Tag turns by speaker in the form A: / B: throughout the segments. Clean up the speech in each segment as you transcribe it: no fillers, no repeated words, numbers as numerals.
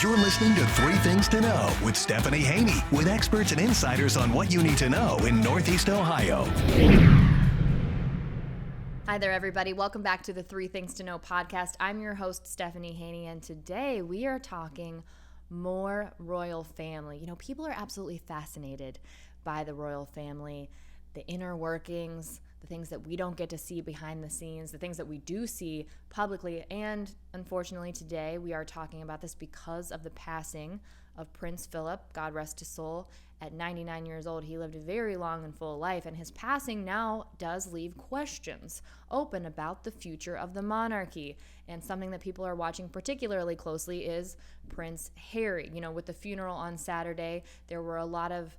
A: You're listening to Three Things to Know with Stephanie Haney, with experts and insiders on what you need to know in Northeast Ohio.
B: Hi there, everybody. Welcome back to the Three Things to Know podcast. I'm your host, Stephanie Haney, and today we are talking more royal family. You know, people are absolutely fascinated by the royal family, the inner workings, the things that we don't get to see behind the scenes, the things that we do see publicly. And unfortunately, today we are talking about this because of the passing of Prince Philip, God rest his soul. At 99 years old, he lived a very long and full life, and his passing now does leave questions open about the future of the monarchy. And something that people are watching particularly closely is Prince Harry. You know, with the funeral on Saturday, there were a lot of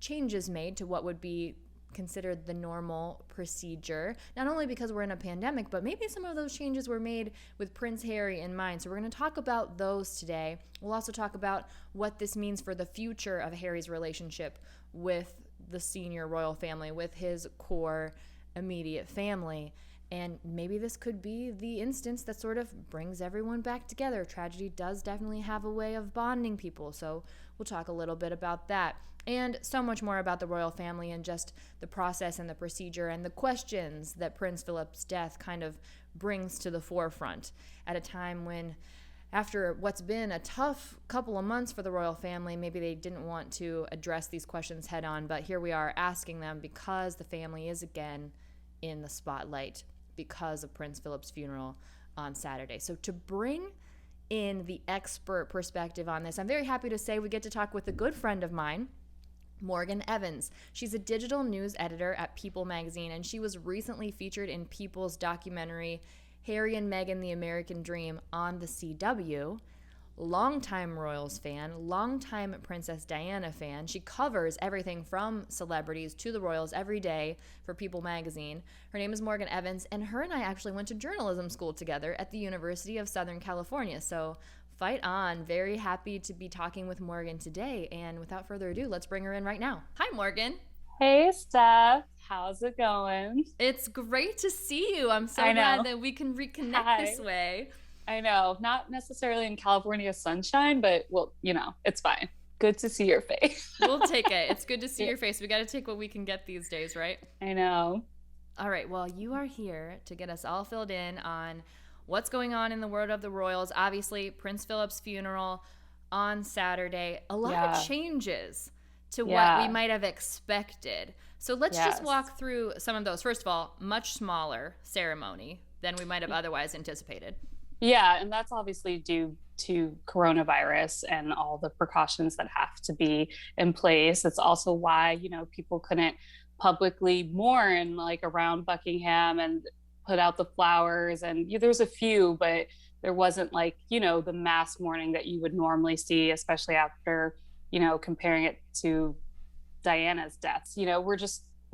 B: changes made to what would be considered the normal procedure, not only because we're in a pandemic, but maybe some of those changes were made with Prince Harry in mind. So we're going to talk about those today. We'll also talk about what this means for the future of Harry's relationship with the senior royal family, with his core immediate family. And maybe this could be the instance that sort of brings everyone back together. Tragedy does definitely have a way of bonding people, so we'll talk a little bit about that. And so much more about the royal family and just the process and the procedure and the questions that Prince Philip's death kind of brings to the forefront at a time when, after what's been a tough couple of months for the royal family, maybe they didn't want to address these questions head on, but here we are asking them because the family is again in the spotlight because of Prince Philip's funeral on Saturday. So to bring in the expert perspective on this, I'm very happy to say we get to talk with a good friend of mine, Morgan Evans. She's a digital news editor at People magazine, and she was recently featured in People's documentary, Harry and Meghan, The American Dream, on the CW. Longtime Royals fan, longtime Princess Diana fan. She covers everything from celebrities to the Royals every day for People magazine. Her name is Morgan Evans, and her and I actually went to journalism school together at the University of Southern California. So fight on. Very happy to be talking with Morgan today. And without further ado, let's bring her in right now. Hi, Morgan.
C: Hey, Steph. How's it going?
B: It's great to see you. I'm so glad that we can reconnect this way.
C: I know. Not necessarily in California sunshine, but, well, you know, it's fine. Good to see your face.
B: We'll take it. It's good to see your face. We got to take what we can get these days, right?
C: I know.
B: All right. Well, you are here to get us all filled in on what's going on in the world of the royals. Obviously, Prince Philip's funeral on Saturday. A lot of changes to what we might have expected. So let's just walk through some of those. First of all, much smaller ceremony than we might have otherwise anticipated.
C: Yeah, and that's obviously due to coronavirus and all the precautions that have to be in place. It's also why, you know, people couldn't publicly mourn like around Buckingham and put out the flowers, and there's a few, but there wasn't like, you know, the mass mourning that you would normally see, especially after, you know, comparing it to Diana's deaths. You know,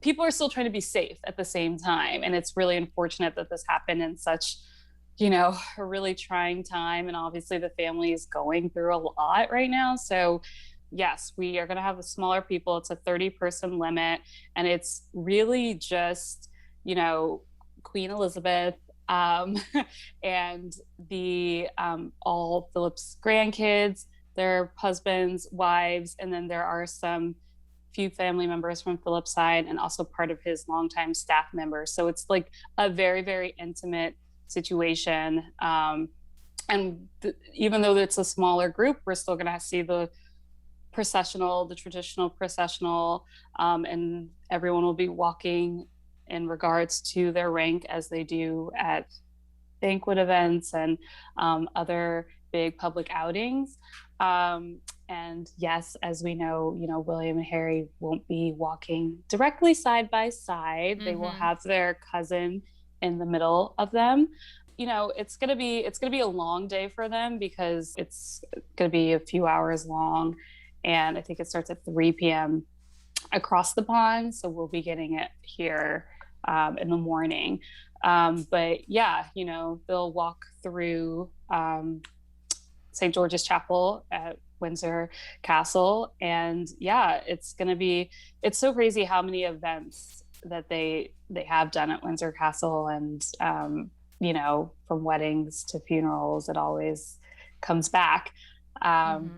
C: people are still trying to be safe at the same time. And it's really unfortunate that this happened in such, you know, a really trying time. And obviously the family is going through a lot right now. So yes, we are going to have the smaller people. It's a 30-person limit. And it's really just, you know, Queen Elizabeth and the all Philip's grandkids, their husbands, wives, and then there are some few family members from Philip's side and also part of his longtime staff members. So it's like a very, very intimate situation. Even though it's a smaller group, we're still going to see the traditional processional, and everyone will be walking in regards to their rank as they do at banquet events and other big public outings. And yes, as we know, you know, William and Harry won't be walking directly side by side. They will have their cousin in the middle of them. You know, it's gonna be a long day for them because it's gonna be a few hours long, and I think it starts at 3 p.m. across the pond. So we'll be getting it here in the morning. But yeah, you know, they'll walk through St. George's Chapel at Windsor Castle. And yeah, it's so crazy how many events that they have done at Windsor Castle. And, you know, from weddings to funerals, it always comes back.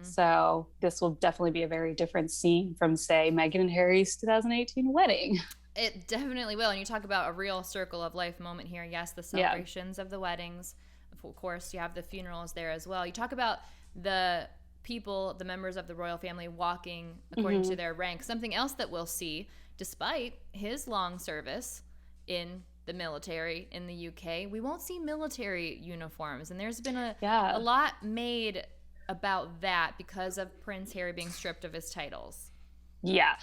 C: So this will definitely be a very different scene from, say, Meghan and Harry's 2018 wedding.
B: It definitely will. And you talk about a real circle of life moment here. Yes, the celebrations of the weddings. Of course, you have the funerals there as well. You talk about the people, the members of the royal family walking according to their rank. Something else that we'll see, despite his long service in the military in the UK, we won't see military uniforms. And there's been a lot made about that because of Prince Harry being stripped of his titles.
C: Yeah.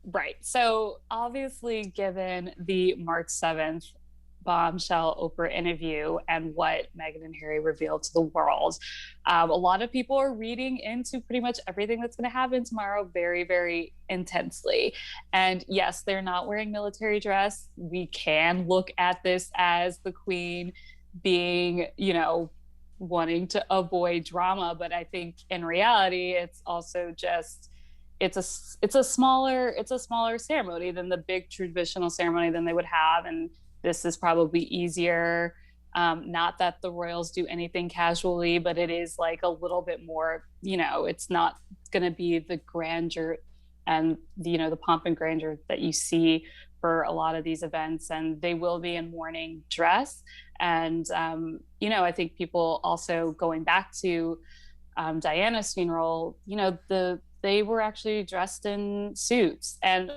C: Right. So obviously, given the March 7th bombshell Oprah interview and what Meghan and Harry revealed to the world, a lot of people are reading into pretty much everything that's going to happen tomorrow very, very intensely. And yes, they're not wearing military dress. We can look at this as the Queen being, wanting to avoid drama, but I think in reality, it's also just it's a smaller ceremony than the big traditional ceremony than they would have, and this is probably easier. Not that the royals do anything casually, but it is like a little bit more, it's not going to be the grandeur and the pomp and grandeur that you see for a lot of these events, and they will be in mourning dress. And I think people also, going back to Diana's funeral, they were actually dressed in suits. And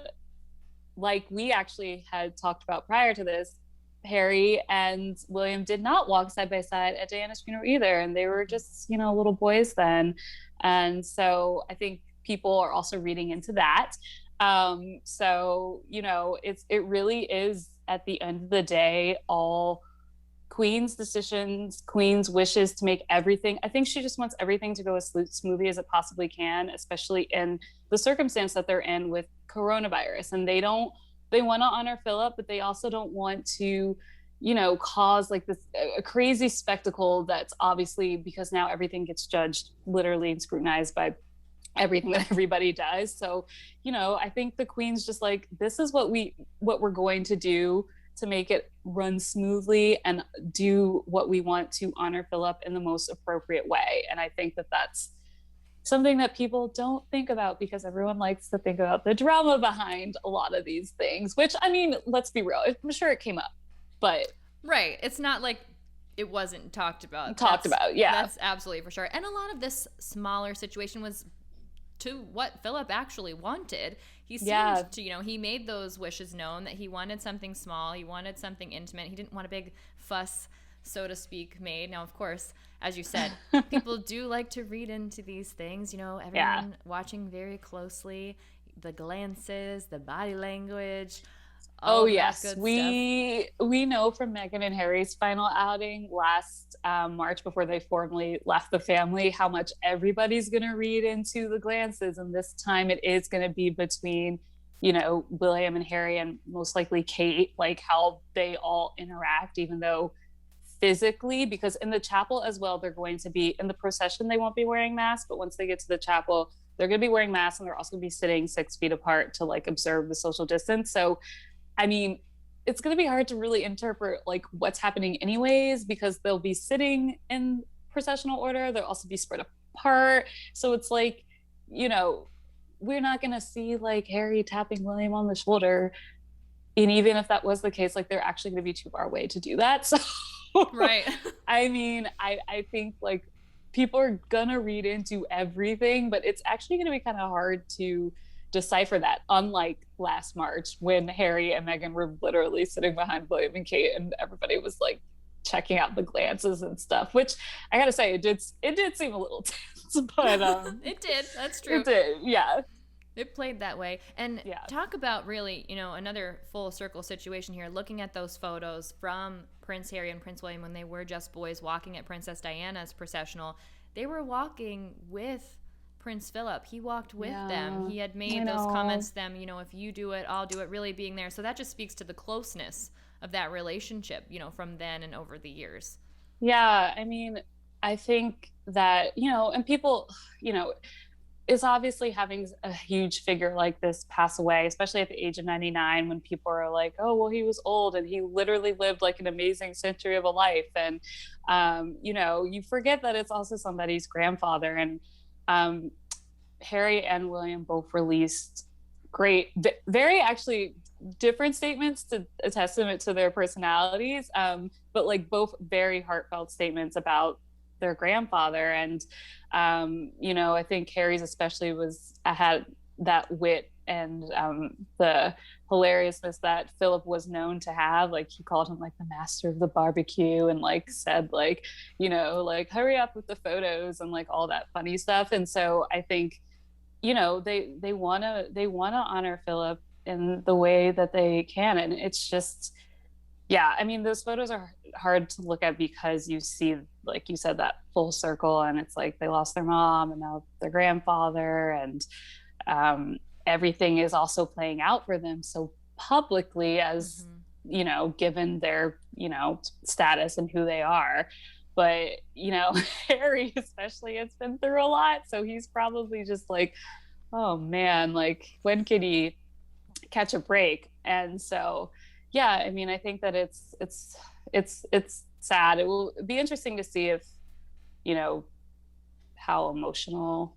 C: like we actually had talked about prior to this, Harry and William did not walk side by side at Diana's funeral either. And they were just, little boys then. And so I think people are also reading into that. It really is, at the end of the day, all Queen's decisions, Queen's wishes to make everything. I think she just wants everything to go as smoothly as it possibly can, especially in the circumstance that they're in with coronavirus. And they want to honor Philip, but they also don't want to, cause like this a crazy spectacle that's obviously, because now everything gets judged literally and scrutinized by everything that everybody does. So, I think the Queen's just like, this is what we're going to do to make it run smoothly and do what we want to honor Philip in the most appropriate way. And I think that that's something that people don't think about, because everyone likes to think about the drama behind a lot of these things, which, I mean, let's be real, I'm sure it came up, but
B: right, it's not like it wasn't talked about.
C: Yeah,
B: that's absolutely for sure. And a lot of this smaller situation was to what Philip actually wanted. He seemed to, he made those wishes known that he wanted something small, he wanted something intimate, he didn't want a big fuss, so to speak, made. Now, of course, as you said, people do like to read into these things, everyone watching very closely, the glances, the body language.
C: Oh yes, we know from Meghan and Harry's final outing last March, before they formally left the family, how much everybody's going to read into the glances, and this time it is going to be between William and Harry, and most likely Kate, like how they all interact, even though physically, because in the chapel as well, they're going to be in the procession, they won't be wearing masks, but once they get to the chapel, they're going to be wearing masks, and they're also going to be sitting 6 feet apart to like observe the social distance. So I mean, it's going to be hard to really interpret like what's happening anyways, because they'll be sitting in processional order. They'll also be spread apart. So it's like, we're not going to see like Harry tapping William on the shoulder. And even if that was the case, like they're actually going to be too far away to do that. So
B: right.
C: I mean, I think like people are going to read into everything, but it's actually going to be kind of hard to decipher that, unlike last March when Harry and Meghan were literally sitting behind William and Kate and everybody was like checking out the glances and stuff, which I gotta say it did seem a little tense, but
B: it did, that's true,
C: it did, yeah,
B: it played that way. And talk about really another full circle situation here, looking at those photos from Prince Harry and Prince William when they were just boys walking at Princess Diana's processional. They were walking with Prince Philip. He walked with them. He had made those comments to them, if you do it, I'll do it, really being there. So that just speaks to the closeness of that relationship, from then and over the years.
C: Yeah, I mean, I think that, and people, it's obviously having a huge figure like this pass away, especially at the age of 99, when people are like, oh, well, he was old and he literally lived like an amazing century of a life. And, you know, you forget that it's also somebody's grandfather. And Harry and William both released great, very actually different statements, to a testament to their personalities, but like both very heartfelt statements about their grandfather. And you know, I think Harry's especially had that wit and the hilariousness that Philip was known to have. Like he called him like the master of the barbecue, and like said like, you know, like hurry up with the photos and like all that funny stuff. And so I think, you know, they want to honor Philip in the way that they can. And it's just, yeah, I mean, those photos are hard to look at because you see, like you said, that full circle, and it's like they lost their mom and now their grandfather, and everything is also playing out for them so publicly, as you know, given their, you know, status and who they are. But, you know, Harry especially has been through a lot, so he's probably just like, oh man, like when can he catch a break? And so yeah, I mean, I think that it's sad. It will be interesting to see if, you know, how emotional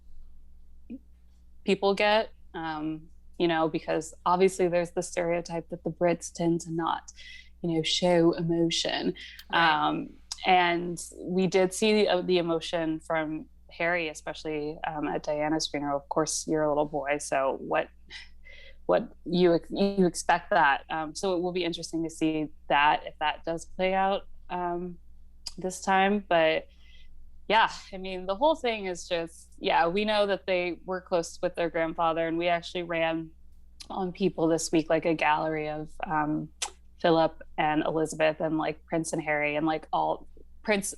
C: people get, you know, because obviously there's the stereotype that the Brits tend to not, you know, show emotion. Right. And we did see the emotion from Harry, especially at Diana's funeral. Of course, you're a little boy, so what you expect that. So it will be interesting to see that, if that does play out this time. But yeah, I mean, the whole thing is just, yeah, we know that they were close with their grandfather, and we actually ran on People this week like a gallery of Philip and Elizabeth and like Prince and Harry and like all Prince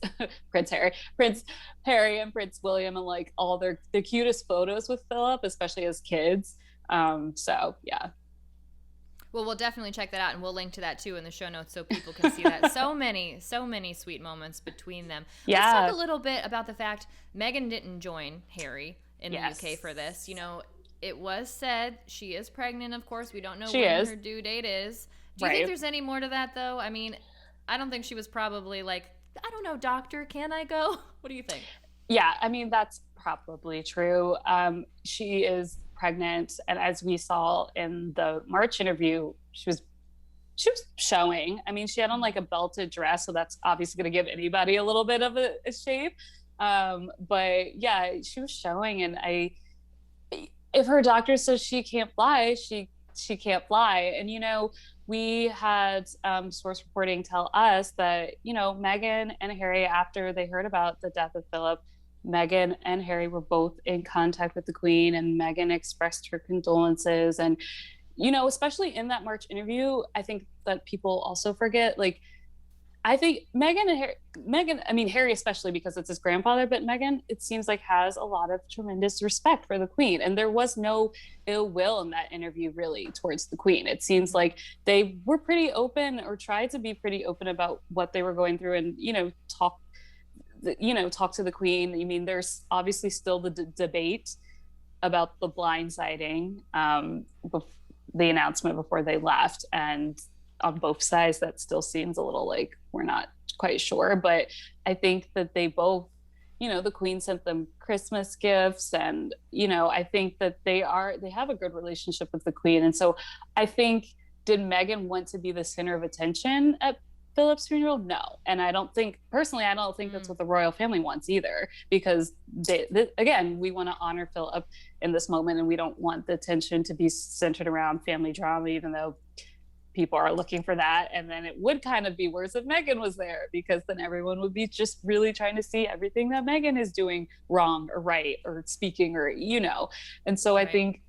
C: Harry and Prince William, and like all the cutest photos with Philip, especially as kids. So yeah.
B: Well, we'll definitely check that out, and we'll link to that too in the show notes so people can see that. So many sweet moments between them. Yeah. Let's talk a little bit about the fact Meghan didn't join Harry in the UK for this. You know, it was said she is pregnant, of course. We don't know when her due date is. Do you think there's any more to that, though? I mean, I don't think she was probably like, I don't know, doctor, can I go? What do you think?
C: Yeah, I mean, that's probably true. She is pregnant, and as we saw in the March interview, she was showing. I mean, she had on like a belted dress, so that's obviously going to give anybody a little bit of a shape. But yeah, she was showing, and if her doctor says she can't fly, she can't fly. And you know, we had source reporting tell us that, you know, Meghan and Harry, after they heard about the death of Philip, Meghan and Harry were both in contact with the Queen, and Meghan expressed her condolences. And, you know, especially in that March interview, I think that people also forget, like, I think Meghan, I mean, Harry especially because it's his grandfather, but Meghan, it seems like, has a lot of tremendous respect for the Queen. And there was no ill will in that interview really towards the Queen. It seems like they were pretty open, or tried to be pretty open about what they were going through, and, you know, talk to the Queen. I mean, there's obviously still the debate about the blindsiding, the announcement before they left. And on both sides, that still seems a little like we're not quite sure. But I think that they both, you know, the Queen sent them Christmas gifts, and, you know, I think that they have a good relationship with the Queen. And so I think, did Meghan want to be the center of attention at Philip's funeral? No. And I don't think that's what the royal family wants either, because again, we want to honor Philip in this moment, and we don't want the attention to be centered around family drama, even though people are looking for that. And then it would kind of be worse if Meghan was there, because then everyone would be just really trying to see everything that Meghan is doing wrong or right or speaking, or, you know. And so I think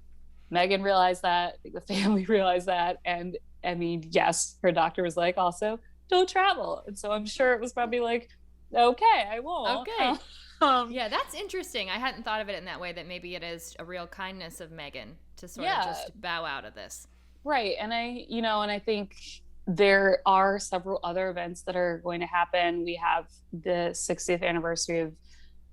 C: Meghan realized that, I think the family realized that. And I mean, yes, her doctor was like, also, don't travel. And so I'm sure it was probably like, okay, I won't.
B: Okay. Yeah, that's interesting. I hadn't thought of it in that way, that maybe it is a real kindness of Meghan to sort of just bow out of this.
C: Right. And I think there are several other events that are going to happen. We have the 60th anniversary of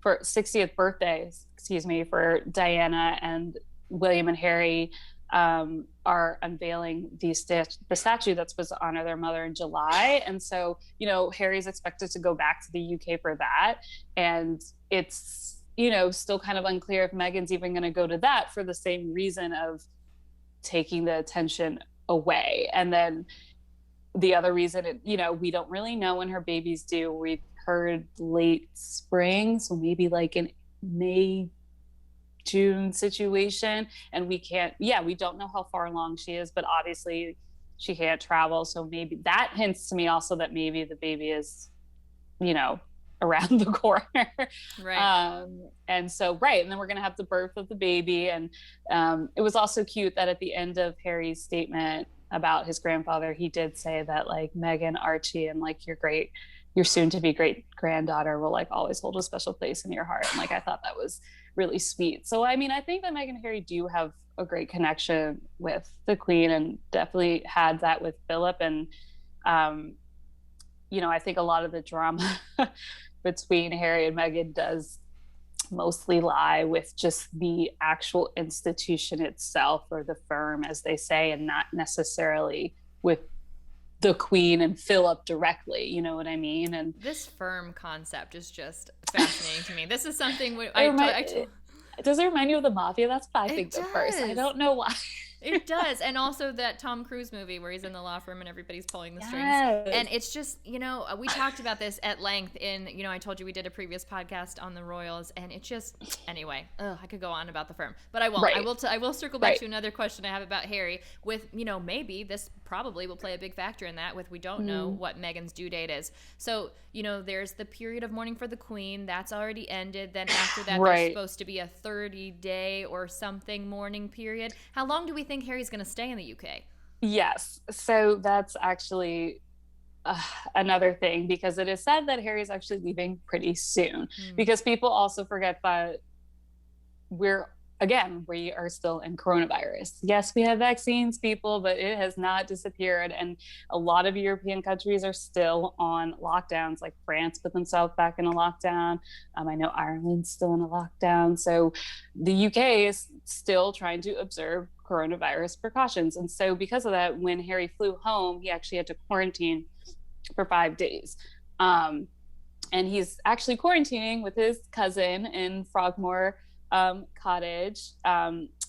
C: for 60th birthday, excuse me, for Diana, and William and Harry are unveiling the statue that's supposed to honor their mother in July. And so, you know, Harry's expected to go back to the UK for that. And it's, you know, still kind of unclear if Meghan's even going to go to that for the same reason of taking the attention away. And then the other reason, you know, we don't really know when her baby's due. We've heard late spring, so maybe like in May, June situation. And we don't know how far along she is, but obviously she can't travel. So maybe that hints to me also that maybe the baby is, you know, around the corner.
B: Right.
C: And so, and then we're going to have the birth of the baby. And it was also cute that at the end of Harry's statement about his grandfather, he did say that like Meghan, Archie, and like your soon to be great granddaughter will like always hold a special place in your heart. And like, I thought that was really sweet. So, I mean, I think that Meghan and Harry do have a great connection with the Queen, and definitely had that with Philip. And, you know, I think a lot of the drama between Harry and Meghan does mostly lie with just the actual institution itself, or the firm, as they say, and not necessarily with the Queen and Philip directly. You know what I mean? And
B: this firm concept is just fascinating to me. This is something
C: does it remind you of the mafia? That's what I think at first. I don't know why.
B: It does. And also that Tom Cruise movie where he's in the law firm and everybody's pulling the strings. And it's just, you know, we talked about this at length in, you know, I told you we did a previous podcast on the royals, and it just, anyway, I could go on about the firm, but I won't. Right. I will circle back to another question I have about Harry with, you know, maybe this probably will play a big factor in that, with we don't know what Meghan's due date is. So, you know, there's the period of mourning for the Queen. That's already ended. Then after that, there's supposed to be a 30-day or something mourning period. How long do we think Harry's going to stay in the UK?
C: Yes. So that's actually another thing, because it is said that Harry's actually leaving pretty soon, because people also forget that we are still in coronavirus. Yes, we have vaccines, people, but it has not disappeared. And a lot of European countries are still on lockdowns, like France put themselves back in a lockdown. I know Ireland's still in a lockdown. So the UK is still trying to observe coronavirus precautions. And so because of that, when Harry flew home, he actually had to quarantine for 5 days. And he's actually quarantining with his cousin in Frogmore Cottage,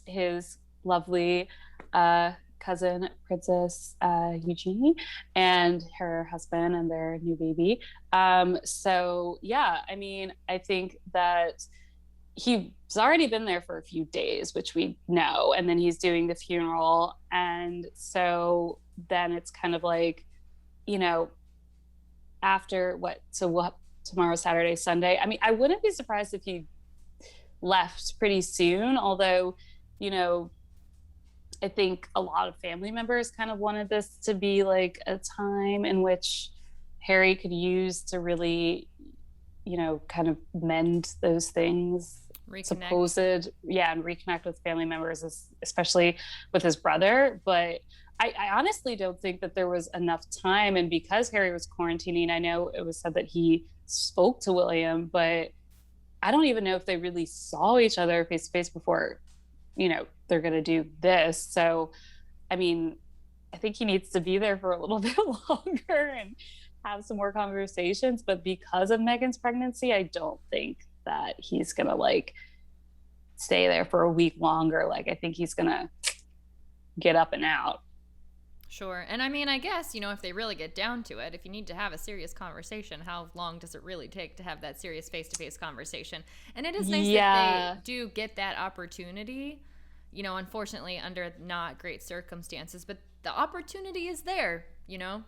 C: his lovely cousin, Princess Eugenie, and her husband and their new baby. So yeah, I mean, I think that he's already been there for a few days, which we know, and then he's doing the funeral. And so then it's kind of like, you know, after tomorrow, Saturday, Sunday. I mean, I wouldn't be surprised if he left pretty soon, although, you know, I think a lot of family members kind of wanted this to be like a time in which Harry could use to really, you know, kind of mend those things.
B: Reconnect.
C: And reconnect with family members, especially with his brother. But I honestly don't think that there was enough time. And because Harry was quarantining, I know it was said that he spoke to William, but I don't even know if they really saw each other face to face before, you know, they're going to do this. So, I mean, I think he needs to be there for a little bit longer and have some more conversations. But because of Meghan's pregnancy, I don't think that he's going to like stay there for a week longer. Like, I think he's going to get up and out.
B: Sure. And I mean, I guess, you know, if they really get down to it, if you need to have a serious conversation, how long does it really take to have that serious face-to-face conversation? And it is nice that they do get that opportunity, you know, unfortunately under not great circumstances, but the opportunity is there, you know?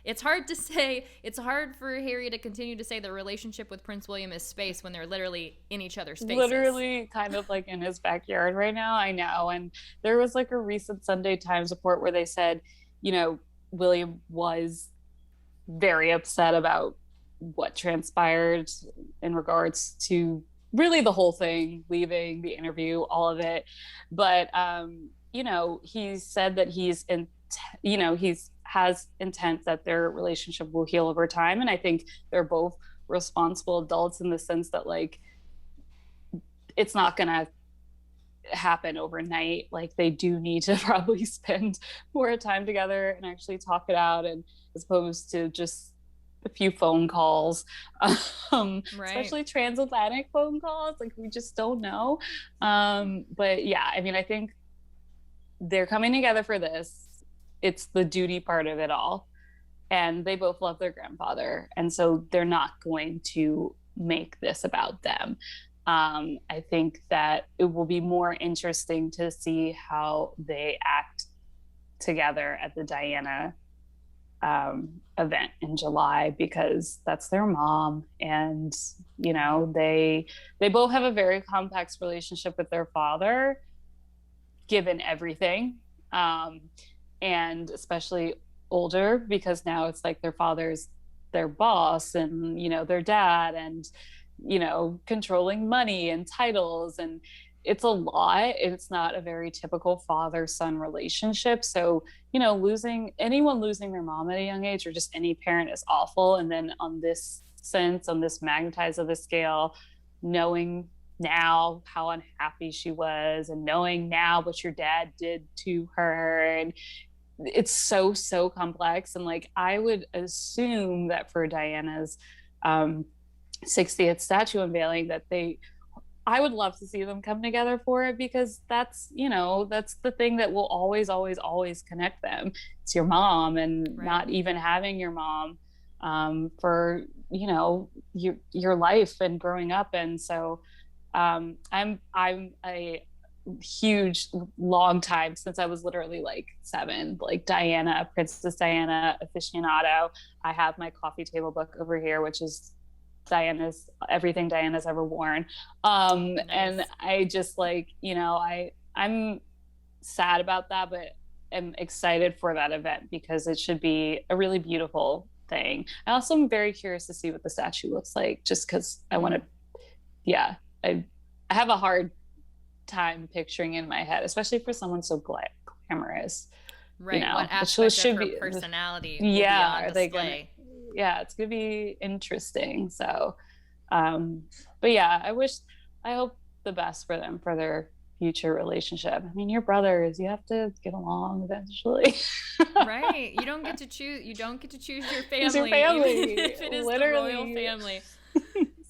B: It's hard to say, it's hard for Harry to continue to say the relationship with Prince William is space when they're literally in each other's faces.
C: Literally kind of like in his backyard right now. I know. And there was like a recent Sunday Times report where they said, you know, William was very upset about what transpired in regards to really the whole thing, leaving the interview, all of it. But, you know, he said that has intent that their relationship will heal over time. And I think they're both responsible adults in the sense that, like, it's not gonna happen overnight. Like, they do need to probably spend more time together and actually talk it out, and as opposed to just a few phone calls, especially transatlantic phone calls. Like, we just don't know. But yeah, I mean, I think they're coming together for this. It's the duty part of it all. And they both love their grandfather. And so they're not going to make this about them. I think that it will be more interesting to see how they act together at the Diana event in July, because that's their mom. And, you know, they both have a very complex relationship with their father, given everything. And especially older, because now it's like their father's their boss, and, you know, their dad, and, you know, controlling money and titles, and it's a lot. It's not a very typical father-son relationship. So, you know, anyone losing their mom at a young age, or just any parent, is awful. And then on this magnetized of a scale, knowing now how unhappy she was, and knowing now what your dad did to her, and it's so complex. And like, I would assume that for Diana's 60th statue unveiling, that I would love to see them come together for it, because that's, you know, that's the thing that will always connect them. It's your mom, and not even having your mom for, you know, your life and growing up. And so I'm a huge, long time, since I was literally like 7, like Princess Diana aficionado. I have my coffee table book over here, which is everything Diana's ever worn. Nice. And I just, like, you know, I'm sad about that, but am excited for that event, because it should be a really beautiful thing. I also am very curious to see what the statue looks like, just because I want to, I have a hard time picturing in my head, especially for someone so glamorous.
B: Right.
C: You know,
B: what aspect of her personality will be on display.
C: It's gonna be interesting. So but yeah, I hope the best for them, for their future relationship. I mean, you're brothers, you have to get along eventually.
B: Right. You don't get to choose your family.
C: It's your family.
B: Even if it is
C: literally.
B: The royal family.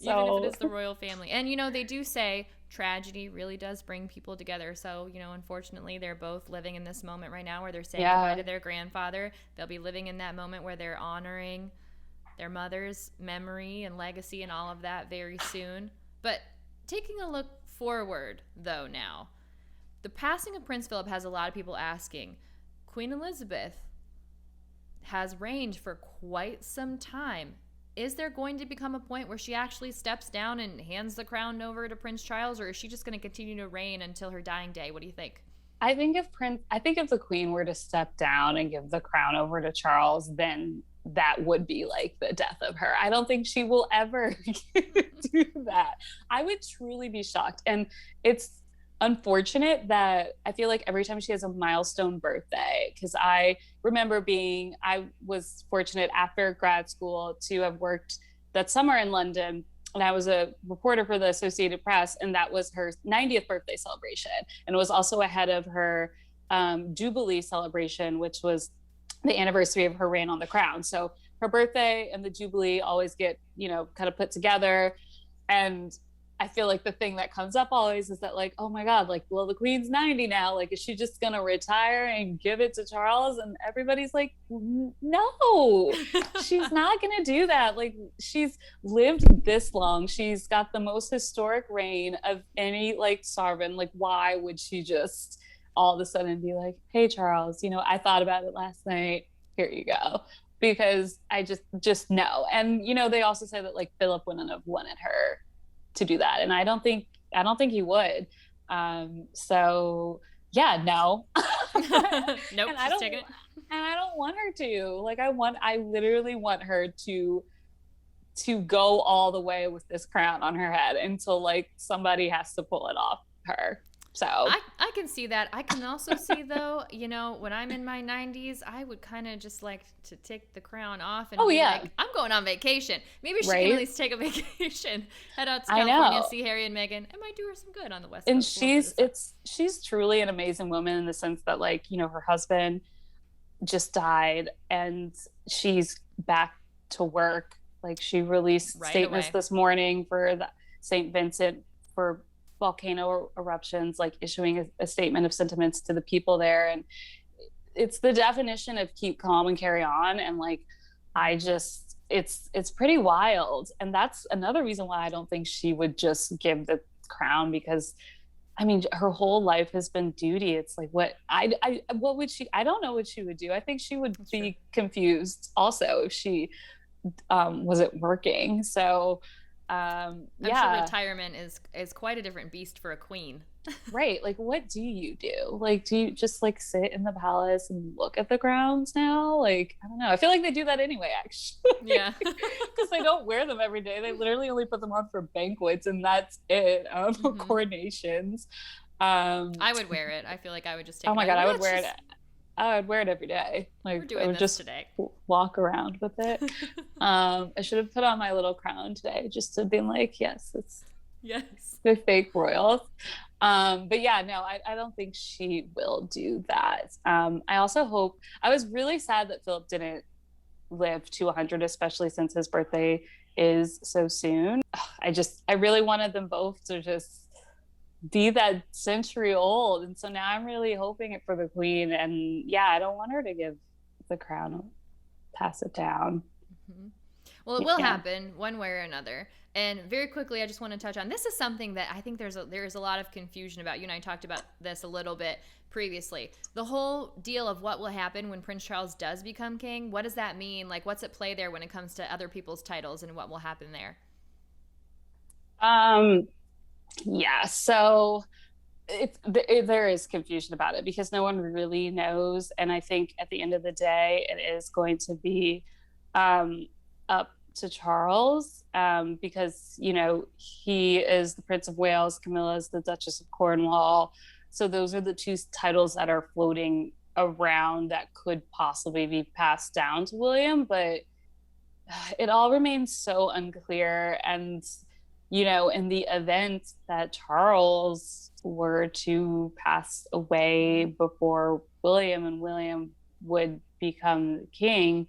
C: So.
B: Even if it is the royal family. And, you know, they do say tragedy really does bring people together. So, you know, unfortunately, they're both living in this moment right now where they're saying goodbye to their grandfather. They'll be living in that moment where they're honoring their mother's memory and legacy and all of that very soon. But taking a look forward, though, now, the passing of Prince Philip has a lot of people asking, Queen Elizabeth has reigned for quite some time. Is there going to become a point where she actually steps down and hands the crown over to Prince Charles, or is she just going to continue to reign until her dying day? What do you think?
C: I think if the Queen were to step down and give the crown over to Charles, then that would be like the death of her. I don't think she will ever do that. I would truly be shocked. And it's unfortunate that I feel like every time she has a milestone birthday, because I remember I was fortunate after grad school to have worked that summer in London, and I was a reporter for the Associated Press, and that was her 90th birthday celebration. And it was also ahead of her Jubilee celebration, which was the anniversary of her reign on the crown. So her birthday and the Jubilee always get, you know, kind of put together. And I feel like the thing that comes up always is that, like, oh my God, like, well, the Queen's 90 now. Like, is she just going to retire and give it to Charles? And everybody's like, no, she's not going to do that. Like, she's lived this long. She's got the most historic reign of any, like, sovereign. Like, why would she just all of a sudden be like, hey, Charles, you know, I thought about it last night. Here you go. Because I just know. And, you know, they also say that, like, Philip wouldn't have wanted her to do that. And I don't think he would. So yeah, no.
B: Nope, she's taking it.
C: And I don't want her to. Like, I literally want her to go all the way with this crown on her head until, like, somebody has to pull it off her. So
B: I can see that. I can also see, though, when I'm in my 90s, I would kind of just like to take the crown off and be like, I'm going on vacation. Maybe she can at least take a vacation, head out to California, see Harry and Meghan. It might do her some good on the West Coast.
C: And she's truly an amazing woman in the sense that, like, her husband just died and she's back to work. Like, she released statements this morning for the St. Vincent for volcano eruptions, like issuing a statement of sentiments to the people there. And it's the definition of keep calm and carry on. And like, it's pretty wild. And that's another reason why I don't think she would just give the crown, because I mean, her whole life has been duty. It's like, what would she, I don't know what she would do. I think she would be confused also if she wasn't working. So I'm sure
B: retirement is quite a different beast for a queen.
C: Right. Like, what do you do? Like, do you just like sit in the palace and look at the grounds now? Like, I don't know. I feel like they do that anyway, actually.
B: Yeah.
C: Because they don't wear them every day. They literally only put them on for banquets and that's it. Coronations.
B: I would wear it. I feel like I would just take
C: it. Oh my God, I would wear it. I would wear it every day. Like,
B: we're doing
C: I would
B: this
C: just
B: today.
C: Walk around with it. I should have put on my little crown today just to be like, yes, it's the fake royals. But yeah, no, I don't think she will do that. I also hope, I was really sad that Philip didn't live to 100, especially since his birthday is so soon. I really wanted them both to just be that century old. And so now I'm really hoping it for the queen. And yeah, I don't want her to give the crown, pass it down.
B: Well, it will happen one way or another. And very quickly, I just want to touch on, this is something that I think there is a lot of confusion about. You and I talked about this a little bit previously. The whole deal of what will happen when Prince Charles does become king. What does that mean? Like, what's at play there when it comes to other people's titles and what will happen there?
C: Yeah, so there is confusion about it because no one really knows. And I think at the end of the day, it is going to be up to Charles because, he is the Prince of Wales, Camilla is the Duchess of Cornwall. So those are the two titles that are floating around that could possibly be passed down to William. But it all remains so unclear. And in the event that Charles were to pass away before William and William would become king,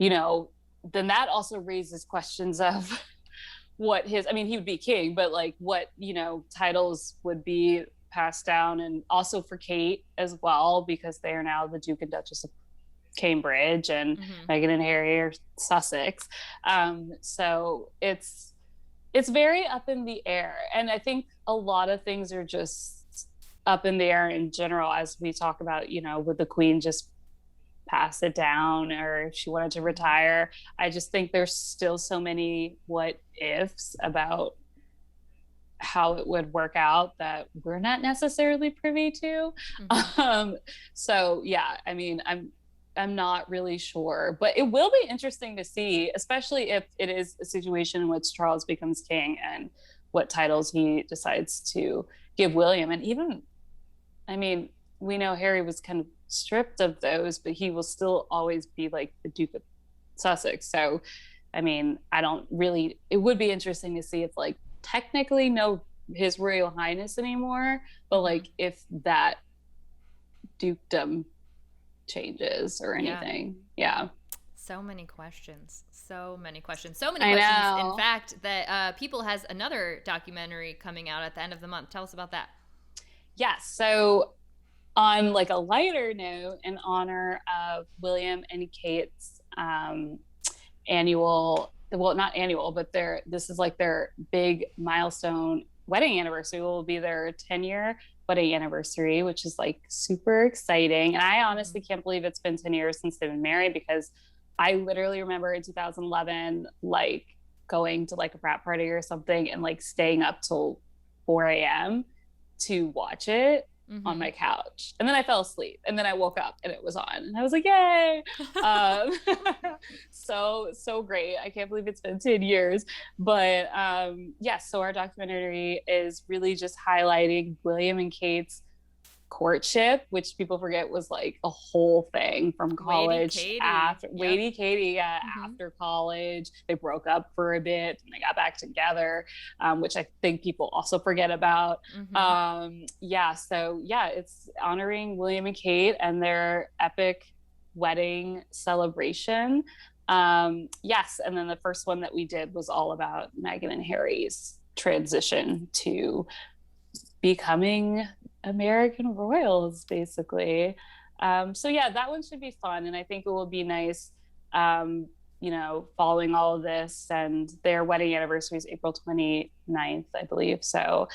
C: then that also raises questions of what he would be king, but like what, titles would be passed down. And also for Kate as well, because they are now the Duke and Duchess of Cambridge and Meghan and Harry are Sussex. So it's very up in the air. And I think a lot of things are just up in the air in general, as we talk about, would the Queen just pass it down or if she wanted to retire? I just think there's still so many what ifs about how it would work out that we're not necessarily privy to. So yeah, I'm not really sure, but it will be interesting to see, especially if it is a situation in which Charles becomes king and what titles he decides to give William. And even, we know Harry was kind of stripped of those, but he will still always be like the Duke of Sussex. So, it would be interesting to see if like technically no His Royal Highness anymore, but like if that dukedom changes or anything. Yeah.
B: So many questions. In fact, that People has another documentary coming out at the end of the month. Tell us about that.
C: Yes. So on like a lighter note, in honor of William and Kate's this is like their big milestone wedding anniversary. Will be their 10-year wedding anniversary, which is like super exciting. And I honestly can't believe it's been 10 years since they've been married, because I literally remember in 2011, like going to like a frat party or something and like staying up till 4 a.m. to watch it. on my couch. And then I fell asleep, and then I woke up and it was on, and I was like, yay. So great. I can't believe it's been 10 years. But so our documentary is really just highlighting William and Kate's courtship, which people forget was like a whole thing from college. Katie, after college, they broke up for a bit and they got back together, which I think people also forget about. It's honoring William and Kate and their epic wedding celebration. And then the first one that we did was all about Meghan and Harry's transition to becoming American royals, basically. That one should be fun, and I think it will be nice, following all of this. And their wedding anniversary is April 29th, I believe. So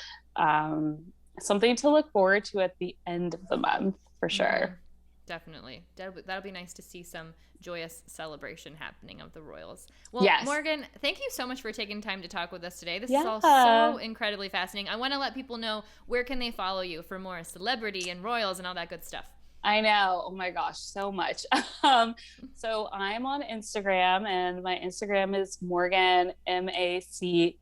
C: something to look forward to at the end of the month, for sure.
B: Definitely. That'll be nice to see some joyous celebration happening of the royals. Well, yes. Morgan, thank you so much for taking time to talk with us today. This is all so incredibly fascinating. I want to let people know, where can they follow you for more celebrity and royals and all that good stuff?
C: I know. Oh my gosh, so much. So I'm on Instagram, and my Instagram is Morgan, MACKENZZ.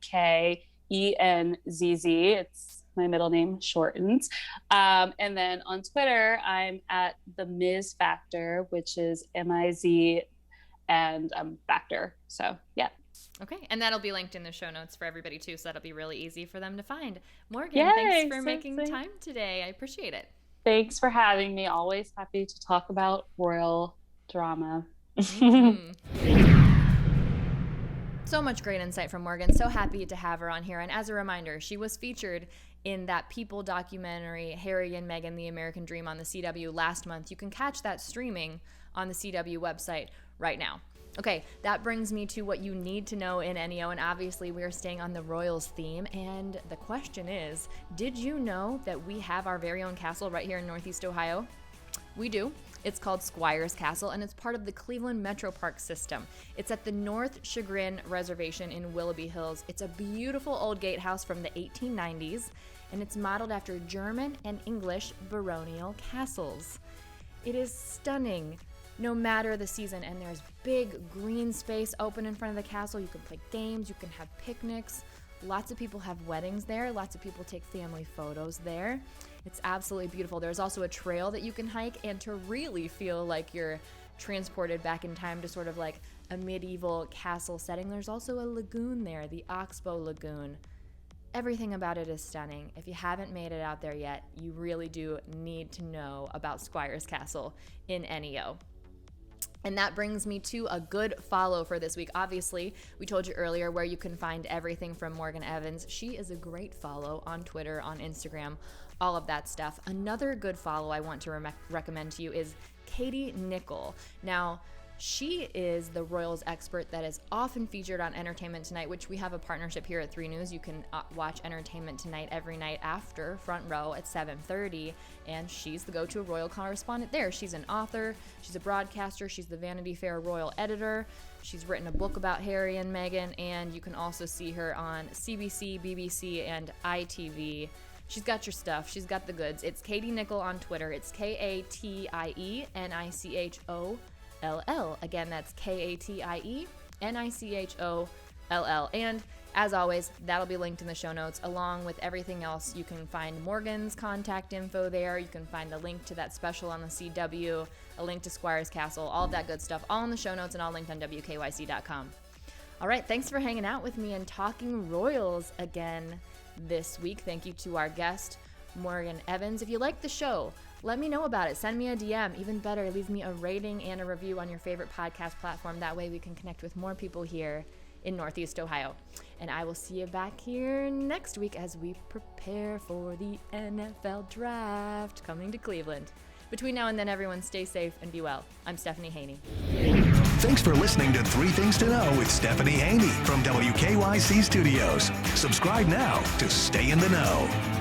C: It's my middle name shortened. And then on Twitter, I'm at the Ms. Factor, which is MIZ and Factor. So yeah.
B: Okay. And that'll be linked in the show notes for everybody too. So that'll be really easy for them to find. Morgan, thanks for making time today. I appreciate it.
C: Thanks for having me. Always happy to talk about royal drama.
B: So much great insight from Morgan. So happy to have her on here. And as a reminder, she was featured in that People documentary, Harry and Meghan, The American Dream, on the CW last month. You can catch that streaming on the CW website right now. Okay, that brings me to what you need to know in NEO, and obviously we are staying on the Royals theme, and the question is, did you know that we have our very own castle right here in Northeast Ohio? We do. It's called Squire's Castle, and it's part of the Cleveland Metro Park system. It's at the North Chagrin Reservation in Willoughby Hills. It's a beautiful old gatehouse from the 1890s, and it's modeled after German and English baronial castles. It is stunning, no matter the season, and there's big green space open in front of the castle. You can play games, you can have picnics. Lots of people have weddings there. Lots of people take family photos there. It's absolutely beautiful. There's also a trail that you can hike, and to really feel like you're transported back in time to sort of like a medieval castle setting, there's also a lagoon there, the Oxbow Lagoon. Everything about it is stunning. If you haven't made it out there yet, you really do need to know about Squire's Castle in NEO. And that brings me to a good follow for this week. Obviously, we told you earlier where you can find everything from Morgan Evans. She is a great follow on Twitter, on Instagram, all of that stuff. Another good follow I want to recommend to you is Katie Nicholl. Now, she is the Royals expert that is often featured on Entertainment Tonight, which we have a partnership here at 3 News. You can watch Entertainment Tonight every night after Front Row at 7:30, and she's the go-to royal correspondent there. She's an author, she's a broadcaster, she's the Vanity Fair royal editor. She's written a book about Harry and Meghan, and you can also see her on CBC, BBC, and ITV. She's got your stuff. She's got the goods. It's Katie Nicholl on Twitter. It's KATIENICHOLL. Again, that's KATIENICHOLL. And as always, that'll be linked in the show notes along with everything else. You can find Morgan's contact info there. You can find a link to that special on the CW, a link to Squire's Castle, all of that good stuff, all in the show notes and all linked on WKYC.com. All right, thanks for hanging out with me and talking Royals again this week. Thank you to our guest, Morgan Evans. If you like the show, let me know about it. Send me a DM. Even better, leave me a rating and a review on your favorite podcast platform. That way we can connect with more people here in Northeast Ohio. And I will see you back here next week as we prepare for the NFL draft coming to Cleveland. Between now and then, everyone stay safe and be well. I'm Stephanie Haney.
A: Thanks for listening to 3 Things to Know with Stephanie Haney from WKYC Studios. Subscribe now to stay in the know.